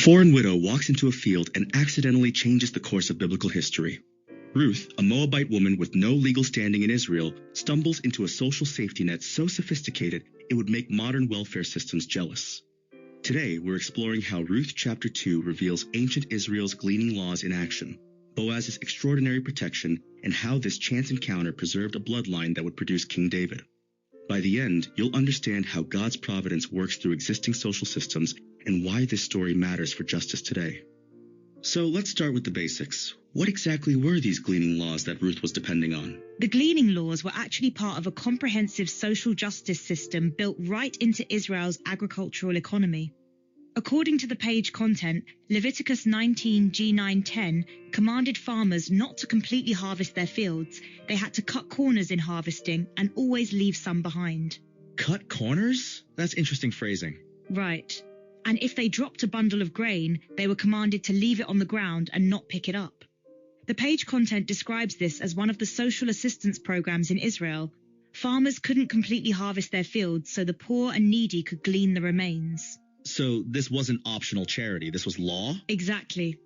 foreign widow walks into a field and accidentally changes the course of biblical history. Ruth, a Moabite woman with no legal standing in Israel, stumbles into a social safety net so sophisticated it would make modern welfare systems jealous. Today, we're exploring how Ruth chapter 2 reveals ancient Israel's gleaning laws in action, Boaz's extraordinary protection, and how this chance encounter preserved a bloodline that would produce King David. By the end, you'll understand how God's providence works through existing social systems and why this story matters for justice today. So let's start with the basics. What exactly were these gleaning laws that Ruth was depending on? The gleaning laws were actually part of a comprehensive social justice system built right into Israel's agricultural economy. According to the page content, Leviticus 19:9-10 commanded farmers not to completely harvest their fields. They had to cut corners in harvesting and always leave some behind. Cut corners? That's interesting phrasing. Right. And if they dropped a bundle of grain, they were commanded to leave it on the ground and not pick it up. The page content describes this as one of the social assistance programs in Israel. Farmers couldn't completely harvest their fields, so the poor and needy could glean the remains. So this wasn't optional charity, this was law? Exactly.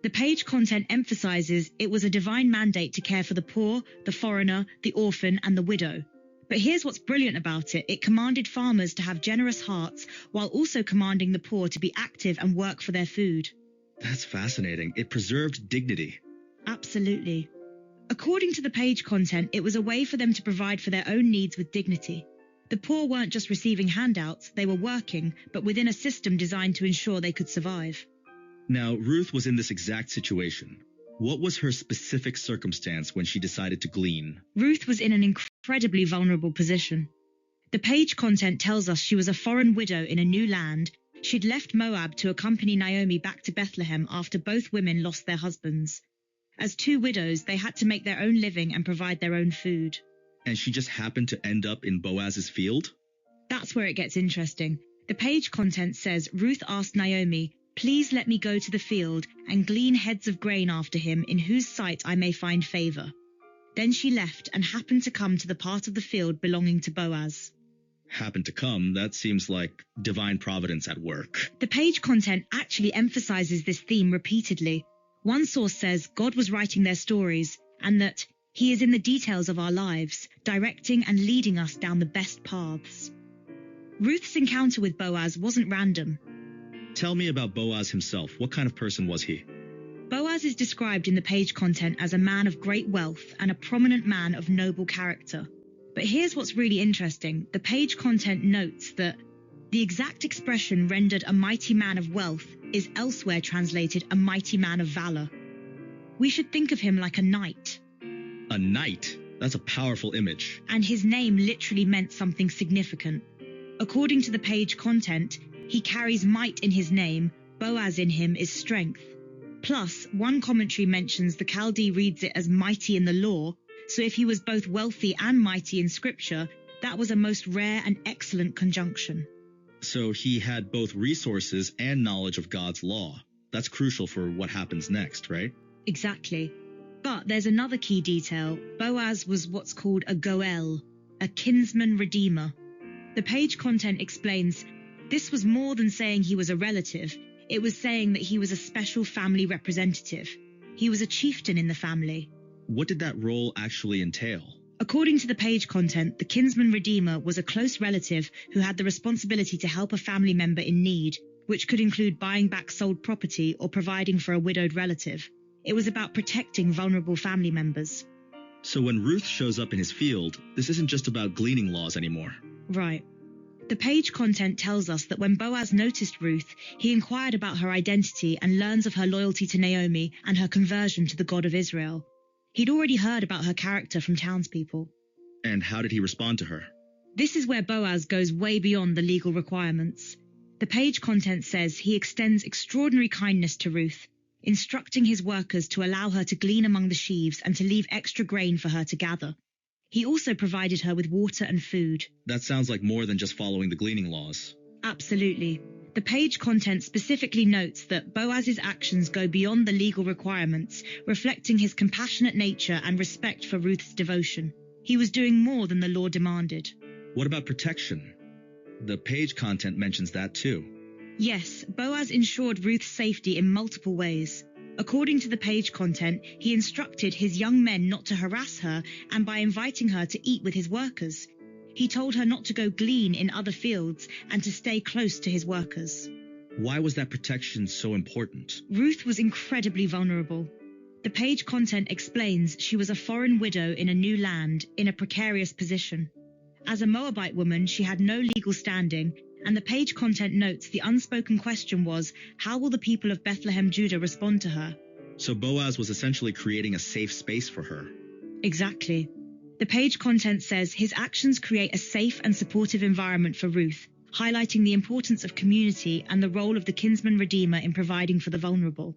The page content emphasizes it was a divine mandate to care for the poor, the foreigner, the orphan, and the widow. But here's what's brilliant about it. It commanded farmers to have generous hearts while also commanding the poor to be active and work for their food. That's fascinating. It preserved dignity. Absolutely. According to the page content, it was a way for them to provide for their own needs with dignity. The poor weren't just receiving handouts, they were working, but within a system designed to ensure they could survive. Now, Ruth was in this exact situation. What was her specific circumstance when she decided to glean? Ruth was in an incredibly vulnerable position. The page content tells us she was a foreign widow in a new land. She'd left Moab to accompany Naomi back to Bethlehem after both women lost their husbands. As two widows, they had to make their own living and provide their own food. And she just happened to end up in Boaz's field? That's where it gets interesting. The page content says Ruth asked Naomi, "Please let me go to the field and glean heads of grain after him in whose sight I may find favor." Then she left and happened to come to the part of the field belonging to Boaz. Happened to come? That seems like divine providence at work. The page content actually emphasizes this theme repeatedly. One source says God was writing their stories and that He is in the details of our lives, directing and leading us down the best paths. Ruth's encounter with Boaz wasn't random. Tell me about Boaz himself. What kind of person was he? Boaz is described in the page content as a man of great wealth and a prominent man of noble character. But here's what's really interesting. The page content notes that the exact expression rendered a mighty man of wealth is elsewhere translated a mighty man of valor. We should think of him like a knight. A knight? That's a powerful image. And his name literally meant something significant. According to the page content, he carries might in his name, Boaz in him is strength. Plus, one commentary mentions the Chaldee reads it as mighty in the law, so if he was both wealthy and mighty in scripture, that was a most rare and excellent conjunction. So he had both resources and knowledge of God's law. That's crucial for what happens next, right? Exactly. But there's another key detail. Boaz was what's called a goel, a kinsman redeemer. The page content explains this was more than saying he was a relative. It was saying that he was a special family representative. He was a chieftain in the family. What did that role actually entail? According to the page content, the kinsman redeemer was a close relative who had the responsibility to help a family member in need, which could include buying back sold property or providing for a widowed relative. It was about protecting vulnerable family members. So when Ruth shows up in his field, this isn't just about gleaning laws anymore. Right. The page content tells us that when Boaz noticed Ruth, he inquired about her identity and learns of her loyalty to Naomi and her conversion to the God of Israel. He'd already heard about her character from townspeople. And how did he respond to her? This is where Boaz goes way beyond the legal requirements. The page content says he extends extraordinary kindness to Ruth, instructing his workers to allow her to glean among the sheaves and to leave extra grain for her to gather. He also provided her with water and food. That sounds like more than just following the gleaning laws. Absolutely. The page content specifically notes that Boaz's actions go beyond the legal requirements, reflecting his compassionate nature and respect for Ruth's devotion. He was doing more than the law demanded. What about protection? The page content mentions that too. Yes, Boaz ensured Ruth's safety in multiple ways. According to the page content, he instructed his young men not to harass her and by inviting her to eat with his workers. He told her not to go glean in other fields and to stay close to his workers. Why was that protection so important? Ruth was incredibly vulnerable. The page content explains she was a foreign widow in a new land, in a precarious position. As a Moabite woman, she had no legal standing, and the page content notes the unspoken question was, how will the people of Bethlehem, Judah respond to her? So Boaz was essentially creating a safe space for her. Exactly. The page content says his actions create a safe and supportive environment for Ruth, highlighting the importance of community and the role of the kinsman redeemer in providing for the vulnerable.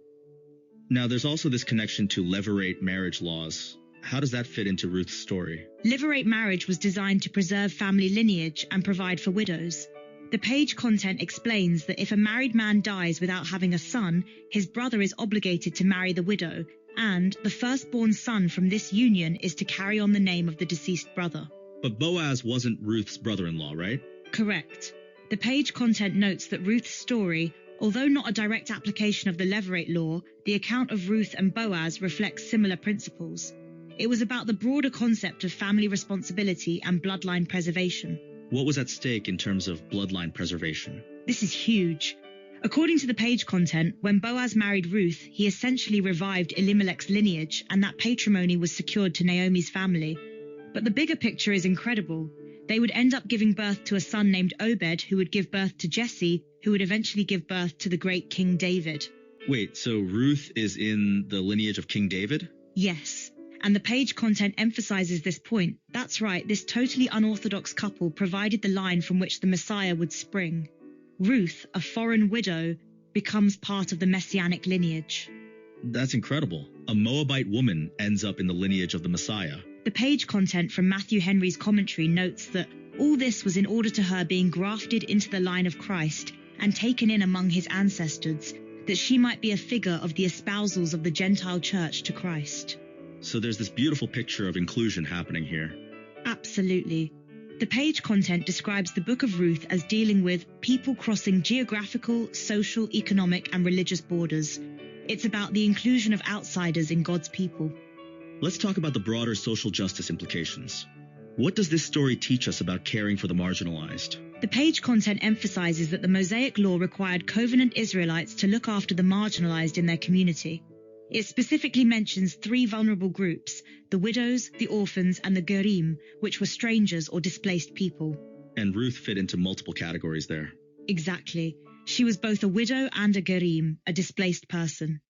Now, there's also this connection to levirate marriage laws. How does that fit into Ruth's story? Levirate marriage was designed to preserve family lineage and provide for widows. The page content explains that if a married man dies without having a son, his brother is obligated to marry the widow, and the firstborn son from this union is to carry on the name of the deceased brother. But Boaz wasn't Ruth's brother-in-law, right? Correct. The page content notes that Ruth's story, although not a direct application of the Levirate law, the account of Ruth and Boaz reflects similar principles. It was about the broader concept of family responsibility and bloodline preservation. What was at stake in terms of bloodline preservation? This is huge. According to the page content, when Boaz married Ruth, he essentially revived Elimelech's lineage, and that patrimony was secured to Naomi's family. But the bigger picture is incredible. They would end up giving birth to a son named Obed, who would give birth to Jesse, who would eventually give birth to the great King David. Wait, so Ruth is in the lineage of King David? Yes. And the page content emphasizes this point. That's right, this totally unorthodox couple provided the line from which the Messiah would spring. Ruth, a foreign widow, becomes part of the messianic lineage. That's incredible. A Moabite woman ends up in the lineage of the Messiah. The page content from Matthew Henry's commentary notes that all this was in order to her being grafted into the line of Christ and taken in among his ancestors, that she might be a figure of the espousals of the Gentile church to Christ. So there's this beautiful picture of inclusion happening here. Absolutely. The page content describes the Book of Ruth as dealing with people crossing geographical, social, economic, and religious borders. It's about the inclusion of outsiders in God's people. Let's talk about the broader social justice implications. What does this story teach us about caring for the marginalized? The page content emphasizes that the Mosaic law required covenant Israelites to look after the marginalized in their community. It specifically mentions 3 vulnerable groups, the widows, the orphans, and the gerim, which were strangers or displaced people. And Ruth fit into multiple categories there. Exactly. She was both a widow and a gerim, a displaced person.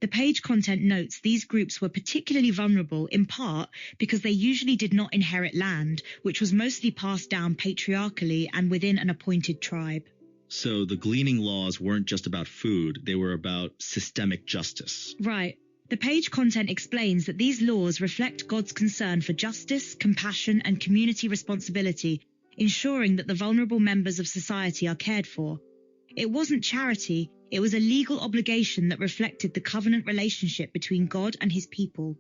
The page content notes these groups were particularly vulnerable in part because they usually did not inherit land, which was mostly passed down patriarchally and within an appointed tribe. So the gleaning laws weren't just about food, they were about systemic justice. Right. The page content explains that these laws reflect God's concern for justice, compassion, and community responsibility, ensuring that the vulnerable members of society are cared for. It wasn't charity, it was a legal obligation that reflected the covenant relationship between God and his people.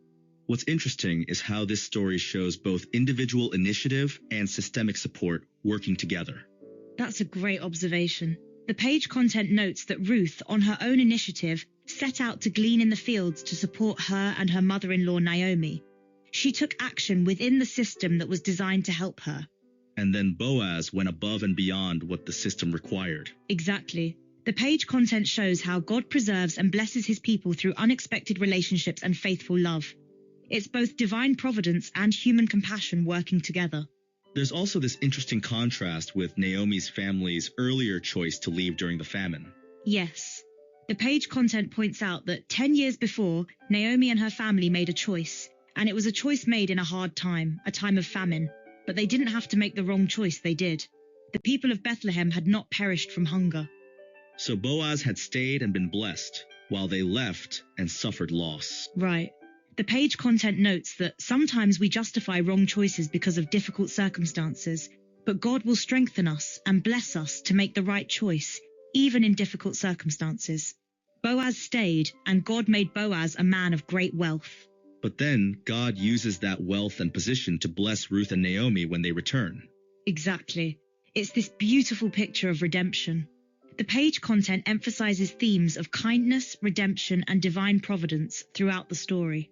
What's interesting is how this story shows both individual initiative and systemic support working together. That's a great observation. The page content notes that Ruth, on her own initiative, set out to glean in the fields to support her and her mother-in-law Naomi. She took action within the system that was designed to help her. And then Boaz went above and beyond what the system required. Exactly. The page content shows how God preserves and blesses his people through unexpected relationships and faithful love. It's both divine providence and human compassion working together. There's also this interesting contrast with Naomi's family's earlier choice to leave during the famine. Yes. The page content points out that 10 years before, Naomi and her family made a choice, and it was a choice made in a hard time, a time of famine. But they didn't have to make the wrong choice, they did. The people of Bethlehem had not perished from hunger. So Boaz had stayed and been blessed, while they left and suffered loss. Right. The page content notes that sometimes we justify wrong choices because of difficult circumstances, but God will strengthen us and bless us to make the right choice, even in difficult circumstances. Boaz stayed, and God made Boaz a man of great wealth. But then God uses that wealth and position to bless Ruth and Naomi when they return. Exactly. It's this beautiful picture of redemption. The page content emphasizes themes of kindness, redemption, and divine providence throughout the story.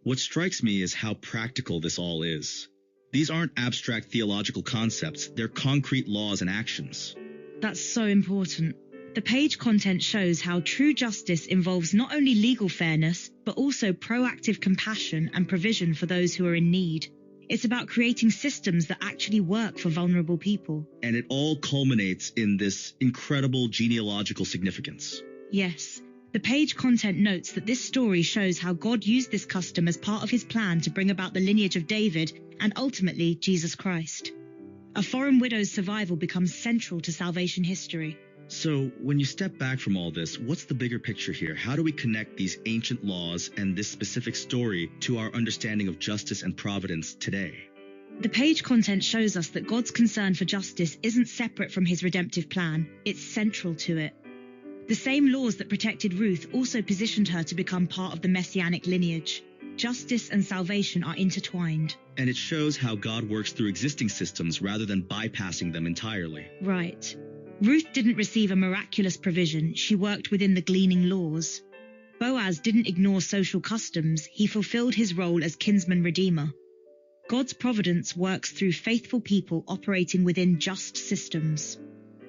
What strikes me is how practical this all is. These aren't abstract theological concepts, they're concrete laws and actions. That's so important. The page content shows how true justice involves not only legal fairness, but also proactive compassion and provision for those who are in need. It's about creating systems that actually work for vulnerable people. And it all culminates in this incredible genealogical significance. Yes. The page content notes that this story shows how God used this custom as part of his plan to bring about the lineage of David and ultimately Jesus Christ. A foreign widow's survival becomes central to salvation history. So, when you step back from all this, what's the bigger picture here? How do we connect these ancient laws and this specific story to our understanding of justice and providence today? The page content shows us that God's concern for justice isn't separate from his redemptive plan, it's central to it. The same laws that protected Ruth also positioned her to become part of the messianic lineage. Justice and salvation are intertwined. And it shows how God works through existing systems rather than bypassing them entirely. Right. Ruth didn't receive a miraculous provision, she worked within the gleaning laws. Boaz didn't ignore social customs, he fulfilled his role as kinsman redeemer. God's providence works through faithful people operating within just systems.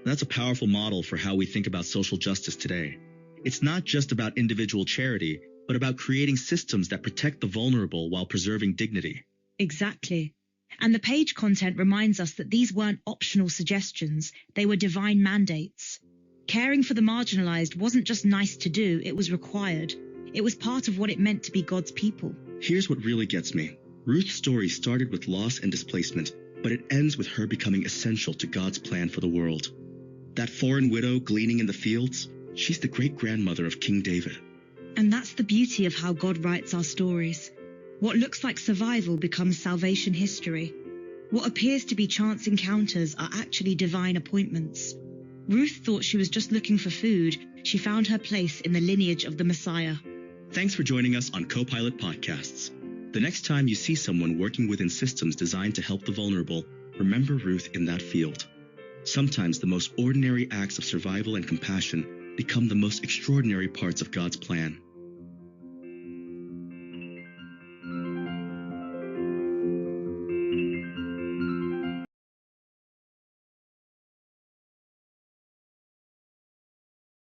That's a powerful model for how we think about social justice today. It's not just about individual charity, but about creating systems that protect the vulnerable while preserving dignity. Exactly. And the page content reminds us that these weren't optional suggestions, they were divine mandates. Caring for the marginalized wasn't just nice to do, it was required. It was part of what it meant to be God's people. Here's what really gets me. Ruth's story started with loss and displacement, but it ends with her becoming essential to God's plan for the world. That foreign widow gleaning in the fields, she's the great-grandmother of King David. And that's the beauty of how God writes our stories. What looks like survival becomes salvation history. What appears to be chance encounters are actually divine appointments. Ruth thought she was just looking for food. She found her place in the lineage of the Messiah. Thanks for joining us on Copilot Podcasts. The next time you see someone working within systems designed to help the vulnerable, remember Ruth in that field. Sometimes the most ordinary acts of survival and compassion become the most extraordinary parts of God's plan.